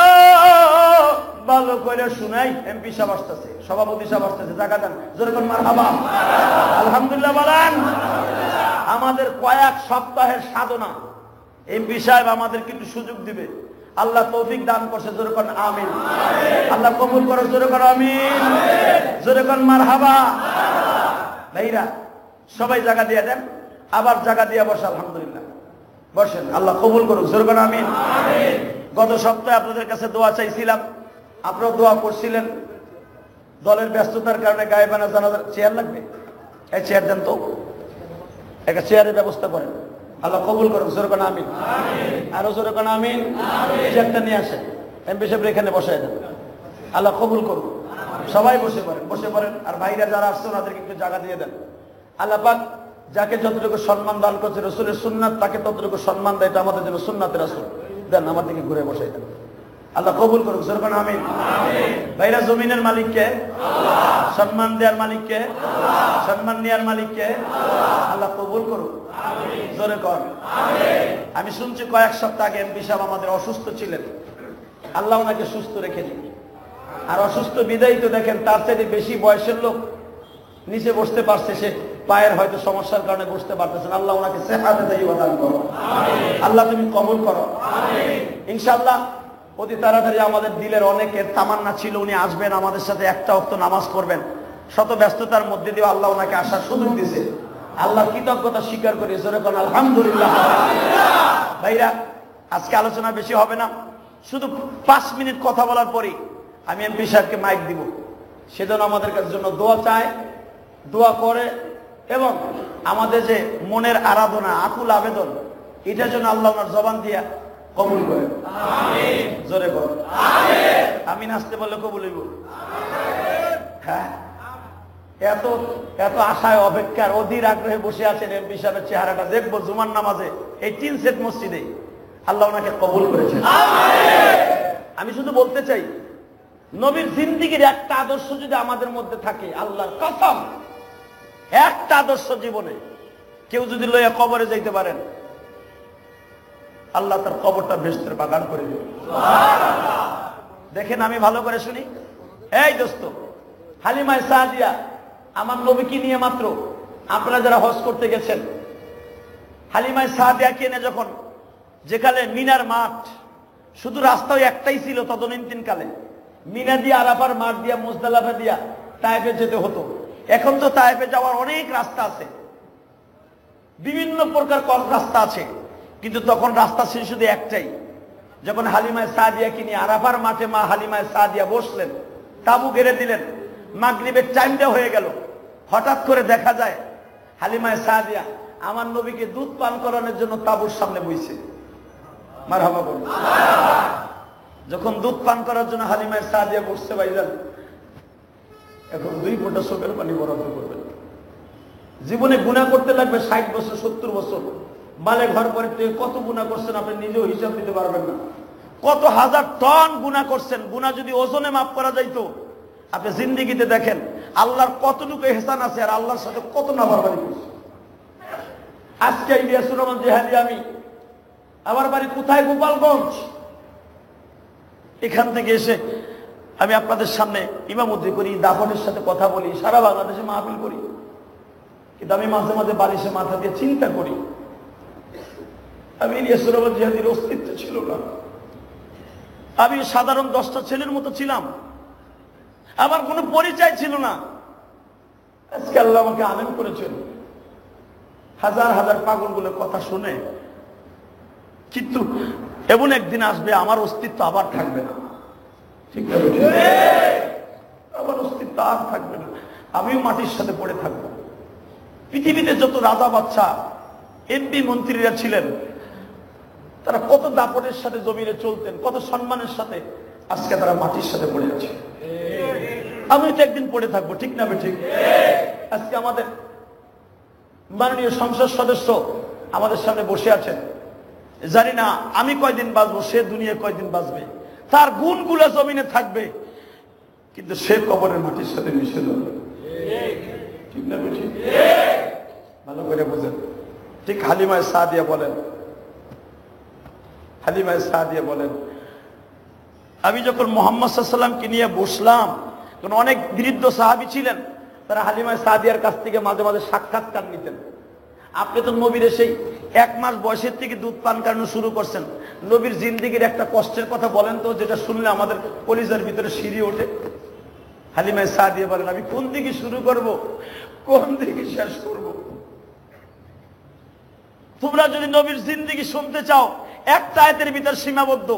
ভালো করে শুনাই। এমপি সাহেব আসতেছে, সভাপতি সাহেব আসতেছে, জায়গা দেন, জোরে কোন মারহাবা। আলহামদুলিল্লাহ বলেন। আমাদের কয়েক সপ্তাহের সাধনা, এমপি সাহেব আমাদের কিন্তু সুযোগ দিবে। আল্লাহ তৌফিক দান করছে, জোরে কোন আমিন। আল্লাহ কবুল করো, জোরে কোন আমিন, জোরে কোন মারহাবা। ভাইরা সবাই জায়গা দিয়ে দেন, আবার জায়গা দিয়ে বসে, আলহামদুলিল্লাহ বসেন। আল্লাহ কবুল করুন, জোরে কোন আমিন। গত সপ্তাহে আপনাদের কাছে দোয়া চাইছিলাম, আপনারা দোয়া করছিলেন। দলের ব্যস্ততার কারণে গায়েবানা জানাজার চেয়ার লাগবে, এই চেয়ার দেন তো, একটা চেয়ারের ব্যবস্থা করেন। আল্লাহ কবুল করুন, জোরে কোন আমিন। আরো জোরে কোন আমিন। চেয়ারটা নিয়ে আসেন, এমপি সাহেব এখানে বসায় দেন। আল্লাহ কবুল করুন। সবাই বসে পড়েন, বসে পড়েন। আর ভাইরা যারা আসছে ওনাদেরকে একটু জায়গা দিয়ে দেন। আল্লাহ পাক যাকে যতটুকু সম্মান দান করছে, রাসূলের সুন্নাত তাকে ততটুকু সম্মান দেয়, এটা আমাদের জন্য সুন্নাতে রাসূল। দেন আমার দিকে ঘুরে বসাই দেন। আল্লাহ কবুল করুন, জোরে কোন আমিন। ভাইরা জমিনের মালিক কে? আল্লাহ। সম্মান দেওয়ার মালিক কে? আল্লাহ। সম্মান নেওয়ার মালিক কে? আল্লাহ। আল্লাহ কবুল করুন, জোরে কর আমিন। আমি শুনছি কয়েক সপ্তাহ আগে এমপি সাহেব আমাদের অসুস্থ ছিলেন, আল্লাহ ওনাকে সুস্থ রেখে দিন। আর অসুস্থ বিদায়ী তো দেখেন, তার চাইতে বেশি বয়সের লোক নিচে বসতে পারছে, সে পায়ের হয়তো সমস্যার কারণে বসতে পারতেছেন। আল্লাহ ওনাকে সেহাতে দান করো, আল্লাহ তুমি কবুল করো ইনশাআল্লাহ। অতি তাড়াতাড়ি আমাদের দিলের অনেকের তামান্না ছিল উনি আসবেন, আমাদের সাথে একটা ওয়াক্ত নামাজ পড়বেন। শত ব্যস্ততার মধ্যে দিয়ে আল্লাহ ওনাকে আসার সুযোগ দিয়েছে। আল্লাহ কৃতজ্ঞতা স্বীকার করি, জোরে কোন আলহামদুলিল্লাহ। ভাইরা আজকে আলোচনা বেশি হবে না, শুধু 5 মিনিট কথা বলার পরেই আমি এমপি সাহেবকে মাইক দিব। সেজন্য আমাদের কাছে জন্য দোয়া চায়, দোয়া করে, এবং আমাদের যে মনের আরাধনা, আকুল আবেদন, এটার জন্য আল্লাহ ওনার জবান দিয়া কবুল করে। আমিন, জোরে বল আমিন। আমিন আসতে বললে কবুল হইব। হ্যাঁ, এত এত আশায় অপেক্ষার অধীর আগ্রহে বসে আছেন এমপি সাহেবের চেহারাটা দেখবো জুমার নামাজে এই 3 সেট মসজিদে। আল্লাহ ওনাকে কবুল করেছেন। আমি শুধু বলতে চাই, নবীর জিন্দেগীর একটা আদর্শ যদি আমাদের মধ্যে থাকে, আল্লাহর কসম, একটা আদর্শ জীবনে কেউ যদি লইয়া কবরে যাইতে পারেন, আল্লাহ তার কবরটা বেহেশতের বাগান করে দেবে। দেখেন আমি ভালো করে শুনি। এই দোস্ত, হালিমা সাদিয়া আমার নবীকে নিয়ে মাত্র, আপনারা যারা হজ করতে গেছেন, হালিমা সাদিয়াকে নিয়ে যখন, যেখানে মিনার মাঠ, শুধু রাস্তাও একটাই ছিল তদনীতিন কালে, মিনা দিয়ে আরাফার মাঠ দিয়া মুজদালিফা দিয়া তায়েফে যেতে হতো। এখন তো তায়েফে যাওয়ার অনেক রাস্তা আছে, বিভিন্ন প্রকার রাস্তা আছে, কিন্তু তখন রাস্তা ছিল শুধু একটাই। যখন হালিমা সাদিয়াকে নিয়ে আরাফার মাঠে মা হালিমা সাদিয়া বসলেন, তাবু ঘেরে দিলেন, মাগরিবের টাইমটা হয়ে গেল, হঠাৎ করে দেখা যায় হালিমা সাদিয়া আমার নবীকে দুধ পান করানোর জন্য তাবুর সামনে বইছে। মারহাবা বলুন। যখন দুধ পান করার জন্য হালিমা সাদিয়া বসছে, ভাইজান এখন 2 ফোঁটা চোখের পানি বরাদ্দ করবেন। জীবনে গুনাহ করতে লাগবে 60 বছর 70 বছর। বালে ঘর করে কত গুনাহ করছেন আপনি নিজেও হিসাব দিতে পারবেন না। কত হাজার টন গুনাহ করছেন। গুনাহ যদি ওজনে মাপ করা যাইতো, আপনি জিন্দেগিতে দেখেন আল্লাহর কতটুকু ইহসান আছে আর আল্লাহর সাথে কত নাফরমানি করছে। আজকে ইলিয়াসুর রহমান জিহাদি, আমি আমার বাড়ি কোথায়? গোপালগঞ্জ। এখান থেকে এসে আমি আপনাদের সামনে ইমামতি করি, দাফনের সাথে কথা বলি, সারা বাংলাদেশে মাহফিল করি। কিন্তু আমি মাঝে মাঝে বালিশে মাথা দিয়ে চিন্তা করি, আমি ইলিয়াসুর রহমান জিহাদির অস্তিত্ব ছিল না। আমি সাধারণ 10টা ছেলের মতো ছিলাম, আমার কোনো পরিচয় ছিল না। আজকে আল্লাহ আমাকে আলেম করেছেন। হাজার হাজার পাগলগুলো কথা শুনে, কিন্তু এমন একদিন আসবে আমার অস্তিত্ব আবার থাকবে না। ঠিক আছে, আমার অস্তিত্ব আর থাকবে না, আমিও মাটির সাথে পড়ে থাকবো। পৃথিবীতে যত রাজা বাচ্চা এমপি মন্ত্রীরা ছিলেন, তারা কত দাপটের সাথে জমিনে চলতেন, কত সম্মানের সাথে, আজকে তারা মাটির সাথে পড়ে আছে। আমি তো একদিন পড়ে থাকবো, ঠিক না ঠিক? আজকে আমাদের মাননীয় সংসদ সদস্য আমাদের সামনে বসে আছেন। জানি না আমি কয়দিন বাঁচবো, সে দুনিয়া কয়দিন বাঁচবে। তার গুণগুলো জমিনে থাকবে, কিন্তু সে কবরের মাটির সাথে মিশে যাবে। ঠিক না ঠিক? ভালো করে বুঝেন। ঠিক হালিমায়ে সাদিয়া বলেন, হালিমায়ে সাদিয়া বলেন, আমি যখন মুহাম্মদ সাল্লাল্লাহু আলাইহি ওয়াসাল্লামকে নিয়ে বসলাম, তখন অনেক বৃদ্ধ সাহাবী ছিলেন, তারা হালিমায়ে সাদিয়ার কাছ থেকে মাঝে মাঝে সাক্ষাৎকার নিতেন। আপনি তো নবীর সেই 1 মাস বয়সের থেকে দুধ পান করানো শুরু করছেন। নবীর জিন্দেগির একটা কষ্টের কথা বলেন তো, যেটা শুনলে আমাদের কলিজার ভিতরে শিরি ওঠে। হালিমায়ে সাদিয়া বলেন, আমি কোন দিকে শুরু করব, কোন দিকে শেষ করব? তোমরা যদি নবীর জিন্দেগি শুনতে চাও, একটা আয়াতের ভিতর সীমাবদ্ধ।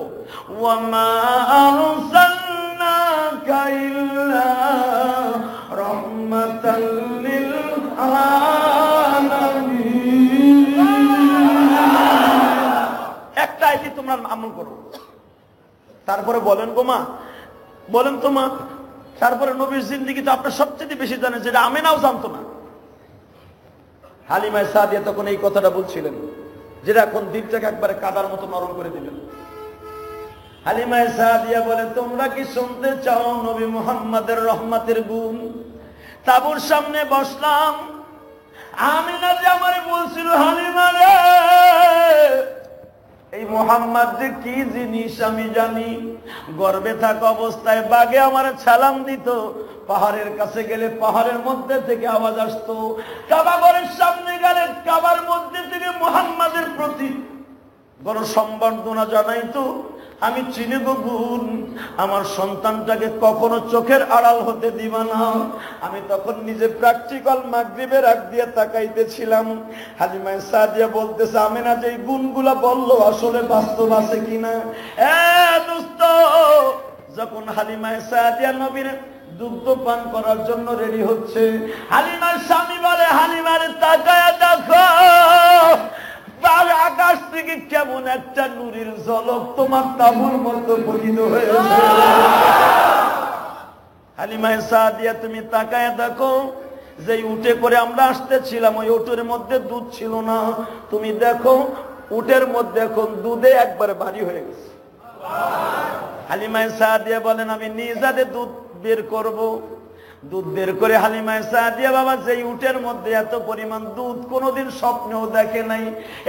ওয়ামা আরসালনাকা ইল্লা রাহমাতাল লিল আলামিন। একটা আয়াতই তোমরা আমল করো। তারপরে বলেন গো মা, বলেন তো মা, তারপরে নবীর জিন্দেগি তো আপনার সবচেয়ে বেশি জানেন, যেটা আমেনাও জানতো না। হালিমায়ে সাদিয়া তখন এই কথাটা বলছিলেন, যেটা এখন দিলটাকে একবারে কাদার মতো নরম করে দিলেন। হালিমায়ে সাদিয়া বলে, তোমরা কি শুনতে চাও নবী মুহাম্মাদের রহমতের গুণ? তাবুর সামনে বসলাম, আমিনা যে আমারে বলছিল, হালিমা রে, এই মুহাম্মদ যে কি জিনিস আমি জানি। গর্বে থাকা অবস্থায় বাগে আমার সালাম দিত, পাহাড়ের কাছে গেলে পাহাড়ের মধ্যে থেকে আওয়াজ আসতো, কাবা ঘরের সামনে গেলে কাবার মধ্যে থেকে মুহাম্মাদের প্রতি বড় সম্বর্ধনা জানাইতো। আমি চিনি গো গুণ, আমার সন্তানটাকে কখনো চোখের আড়াল হতে দিবা না। আমি তখন নিজে প্র্যাকটিক্যাল মাগরিবের আগ দিয়ে তাকাইতেছিলাম। হালিমায়ে সাদিয়া বলতেছে, আমিনা যে গুণগুলা বললো আসলে বাস্তব আছে কিনা। দোস্ত, যখন হালিমায়ে সাদিয়া নবীর দুগ্ধ পান করার জন্য রেডি হচ্ছে, হালিমার স্বামী বলে, হালিমারে তাকায়া দেখো, আকাশ থেকে কেমন একটা নূরের ঝলক তোমার তাবুর মতো পতিত হয়েছে। হালিমায়ে সাদিয়া, তুমি তাকায়া দেখো, যে উটে করে আমরা আসতেছিলাম, ওই উটের মধ্যে দুধ ছিল না। তুমি দেখো উটের মধ্যে এখন দুধে একবার ভারী হয়ে গেছে। হালিমায়ে সাদিয়া বলেন, আমি নিজ হাতে দুধ বের করব। দুধ বের করে হালিমায়ে সাদিয়া বাবা যেই উটের মধ্যে এত পরিমাণ দুধ কোনোদিন স্বপ্নেও দেখে নাই।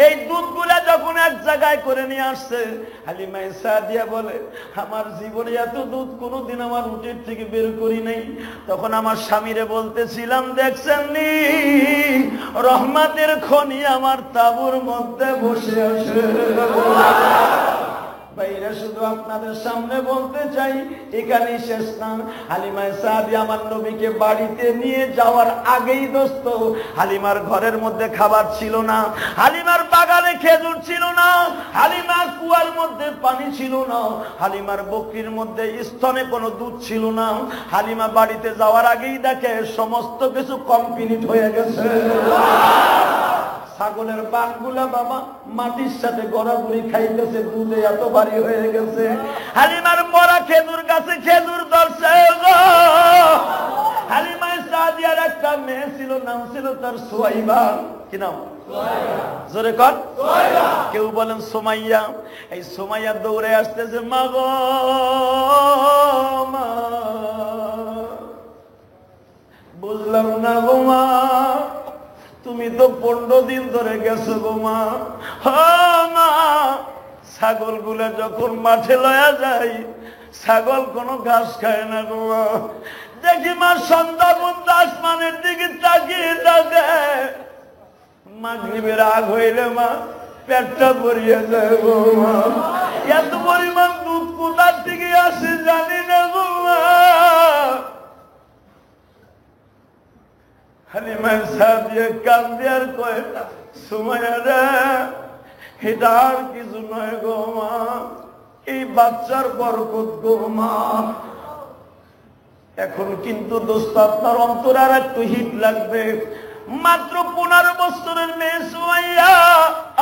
এই দুধগুলা যখন এক জায়গায় করে নিয়ে আসছে, হালিমায়ে সাদিয়া বলে, আমার জীবনে এত দুধ কোনোদিন আমার উটের থেকে বের করি নাই। তখন আমার স্বামীরে বলতেছিলাম, দেখছেন নি রহমতের খনি আমার তাবুর মধ্যে বসে আছে। ভাইরা, শুধু আপনাদের সামনে বলতে চাই, এখানেই শেষ না। হালিমায়ে সাদিয়া আমার নবীকে বাড়িতে নিয়ে যাওয়ার আগেই দোস্ত, হালিমার ঘরের মধ্যে খাবার ছিল না, হালিমার বাগানে খেজুর ছিল না, হালিমার কুয়ার মধ্যে পানি ছিল না, হালিমার বকরির মধ্যে স্তনে কোনো দুধ ছিল না। হালিমা বাড়িতে যাওয়ার আগেই দেখে সমস্ত কিছু কমপ্লিট হয়ে গেছে। ছাগলের বানগুলা বাবা মাটির সাথে গড়াগড়ি খাইতেছে, দুধে এত ভারী হয়ে গেছে। হালিমার মরা খেজুর গাছে খেজুর ধরছে। হালিমায়ে সাদিয়ার একটা মেয়ে ছিল, নাম ছিল তার সুয়াইবা। কি নাম? জোরে কর। কেউ বলেন সুমাইয়া। এই সুমাইয়া দৌড়ে আসতেছে, মা গো মা, বুঝলাম না গো মা, তুমি তো 15 দিন ধরে গেছো গো মা। মা, ছাগল গুলা যখন মাঠে লয়া যায়, ছাগল কোনো ঘাস খায় না গো মা। দেখি মা সন্ধ্যা পর্যন্ত আসমানের দিকে তাকিয়ে থাকে, মাগরিবের আগ হইলে মা পেটটা ভরিয়ে যায় গো মা। এত পরিমাণ দুধ কোথার থেকে আসে জানি না গো মা। হালিমা সাদিয়া কান্দে আর কয়, সুমাইয়া রে, এটা আর কিছু নয় গো মা, এই বাচ্চার বরকত গো মা। এখন কিন্তু দোস্ত আপনার অন্তরে আর একটু হিট লাগবে। মাত্র 15 বছরের মেয়ে সুমাইয়া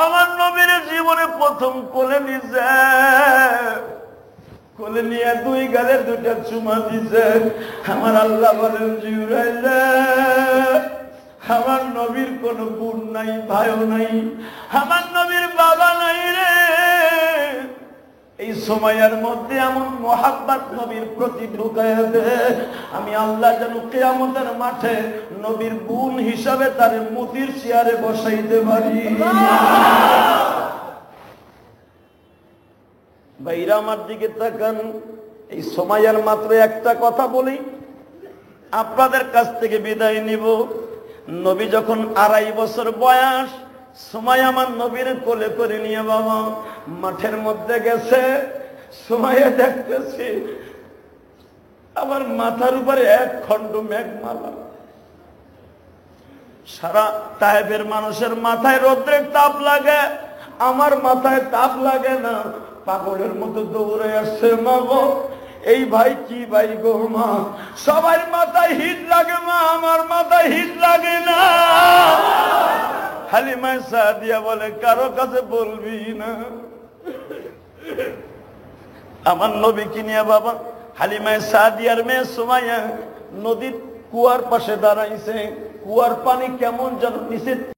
আমার নবীর জীবনে প্রথম কোলে নিছে। কোলে নিয়ে 2 গালে 2টা চুমা দিছে। আমার আল্লাহ বলেন, জিবরাইল রে, আমার নবীর কোন বোন নাই, ভাইও নাই, আমার নবীর বাবা নাই রে। এই সময়ের মধ্যে এমন মোহাব্বত নবীর প্রতি ঢুকাইয়া দে, আমি আল্লাহ যেন কিয়ামতের মাঠে নবীর বোন হিসাবে তার মুতির চেয়ারে বসাইতে পারি। ভাইরা আমার দিকে তাকান। এই সময়ের মাত্র একটা কথা বলি, আপনাদের কাছ থেকে বিদায় নিব। নবী যখন 2.5 বছর বয়স, সময় আমার নবীর কোলে করে নিয়ে বাবা মাঠের মধ্যে গেছে। সময় দেখতেছি আমার মাথার উপরে 1 খণ্ড মেঘমালা। সারা তায়েফের মানুষের মাথায় রৌদ্রের তাপ লাগে, আমার মাথায় তাপ লাগে না। পাগলের মতো দৌড়ে আসছে, মা গো এই ভাই কি ভাই গো মা, সবার মাথায় হিট লাগে মা, আমার মাথায় হিট লাগে না। হালিমা সাদিয়া বলে, কারো কাছে বলবি না। আমার নবী কি নিয়ে বাবা হালিমা সাদিয়ার মেয়ে সুমাইয়া নদীর কুয়ার পাশে দাঁড়াইছে। কুয়ার পানি কেমন যেন নিচে